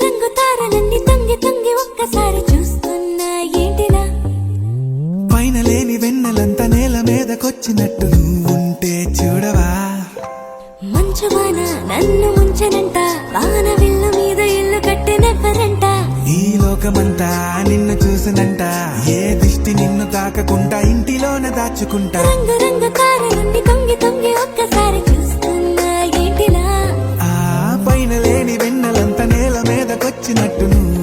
రంగు తారలన్నీ తొంగి తొంగి ఒక్కసారి చూస్తున్నా ఏంటిలా పైన లేని వెన్నెలంతా నేల మీదకొచ్చినట్టు నువ్వుంటే చూడవా మంచు వాన నన్ను ముంచనంట వాన విల్లు మీద ఇల్లు కట్టినెవ్వరంట ఈ లోకమంతా నిన్ను చూసినంట ఏ దిష్టి నిన్ను తాకకుండా ఇంటిలోన దాచుకుంటా రంగు రంగు తారలన్నీ తొంగి తొంగి ఒక్కసారి చూస్తున్నా ఏంటిలా ఆ పైన లేని వెన్నెలంతా నేల మీదకొచ్చినట్టు నువ్వు